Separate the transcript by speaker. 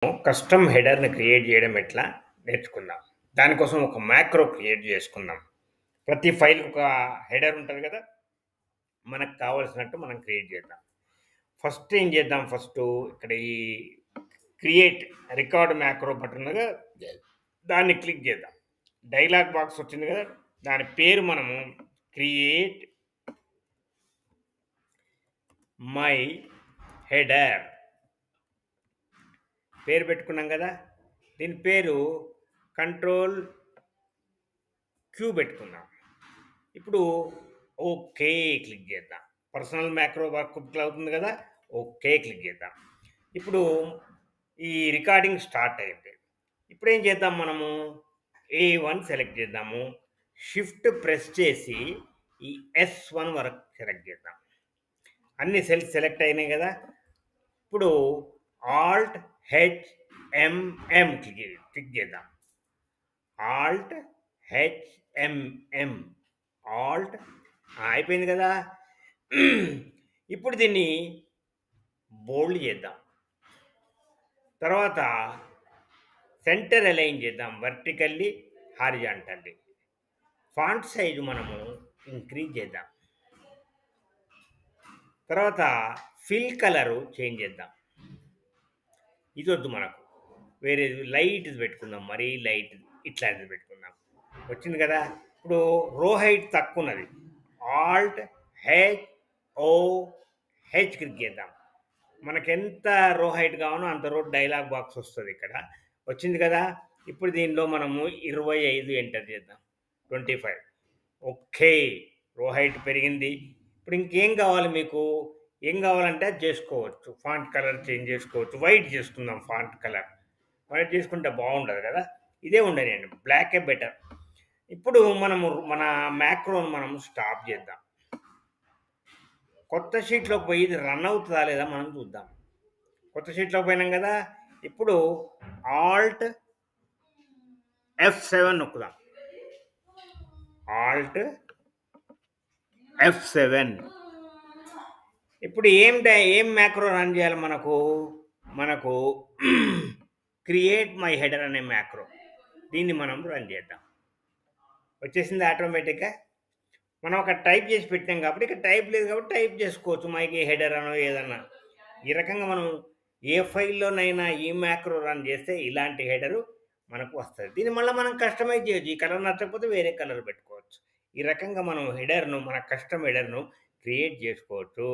Speaker 1: Custom హెడర్‌ని create చేయడం ఎట్లా నేర్చుకుందాం. దానికోసం ఒక మ్యాక్రో క్రియేట్ చేసుకుందాం. ప్రతి ఫైల్‌కి ఒక హెడర్ ఉంటది కదా! మనకు కావాల్సినట్టు మనం క్రియేట్ చేద్దాం. ఫస్ట్ ఏం చేద్దాం ఇక్కడ ఈ క్రియేట్ రికార్డ్ మ్యాక్రో బటన్ ఉన్నది కదా! దాన్ని క్లిక్ చేద్దాం. డైలాగ్ బాక్స్ వచ్చింది కదా! దాని పేరు మనము క్రియేట్ మై హెడర్ పేరు పెట్టుకున్నాం కదా! దీని పేరు కంట్రోల్ క్యూ పెట్టుకుందాం. ఇప్పుడు ఓకే క్లిక్ చేద్దాం. పర్సనల్ మ్యాక్రో వర్క్ అవుతుంది కదా! ఓకే క్లిక్ చేద్దాం. ఇప్పుడు ఈ రికార్డింగ్ స్టార్ట్ అయింది. ఇప్పుడు ఏం చేద్దాం మనము A1 సెలెక్ట్ చేద్దాము. షిఫ్ట్ ప్రెస్ చేసి ఈ S1 వరకు సెలెక్ట్ చేద్దాం. అన్ని సెల్స్ సెలెక్ట్ అయినాయి కదా! ఇప్పుడు ఆల్ట్ HMM క్లిక్ చేద్దాం. ఆల్ట్ HMM ఆల్ట్ అయిపోయింది కదా! ఇప్పుడు దీన్ని బోల్డ్ చేద్దాం. తర్వాత సెంటర్ అలైన్ చేద్దాం వర్టికల్లీ, హారిజాంటల్లీ. ఫాంట్ సైజు మనము ఇంక్రీజ్ చేద్దాం. తర్వాత ఫిల్ కలరు చేంజ్ చేద్దాం. ఇది వద్దు మనకు, వేరే లైట్ పెట్టుకుందాం. మరీ లైట్ ఇట్లాంటిది పెట్టుకుందాం. వచ్చింది కదా! ఇప్పుడు రో హైట్ తక్కువ ఉన్నది. ఆల్ట్ HOH క్లిక్ చేద్దాం. మనకెంత రో హైట్ కావాలో అంత రో డైలాగ్ బాక్స్ వస్తుంది. ఇక్కడ వచ్చింది కదా! ఇప్పుడు దీనిలో మనము 25 ఎంటర్ చేద్దాం. 25 ఓకే. రో హైట్ పెరిగింది. ఇప్పుడు ఇంకేం కావాలి మీకు? ఏం కావాలంటే అది చేసుకోవచ్చు. ఫాంట్ కలర్ చేంజ్ చేసుకోవచ్చు. వైట్ చేసుకుందాం. ఫాంట్ కలర్ వైట్ చేసుకుంటే బాగుండదు కదా! ఇదే ఉండనియండి, బ్లాకే బెటర్. ఇప్పుడు మనము మన మ్యాక్రోని మనం స్టాప్ చేద్దాం. కొత్త షీట్లోకి పోయి ఇది రన్ అవుతుందా లేదా మనం చూద్దాం. కొత్త షీట్లోకి పోయినాం కదా! ఇప్పుడు ఆల్ట్ F7 నొక్కుదాం. Alt F7. ఇప్పుడు ఏం మ్యాక్రో రన్ చేయాలి మనకు క్రియేట్ మై హెడర్ అనే మ్యాక్రో. దీన్ని మనం రన్ చేద్దాం. వచ్చేసింది ఆటోమేటిక్గా. మనం అక్కడ టైప్ చేసి పెట్టాం కాబట్టి ఇక్కడ టైప్ లేదు కాబట్టి టైప్ చేసుకోవచ్చు. మైకి హెడర్ అనో ఏదన్నా. ఈ రకంగా మనం ఏ ఫైల్లోనైనా ఈ మ్యాక్రో రన్ చేస్తే ఇలాంటి హెడరు మనకు వస్తుంది. దీన్ని మళ్ళీ మనం కస్టమైజ్ చేయొచ్చు. ఈ కలర్ నచ్చకపోతే వేరే కలర్ పెట్టుకోవచ్చు. ఈ రకంగా మనం మన కస్టమ్ హెడర్ను క్రియేట్ చేసుకోవచ్చు.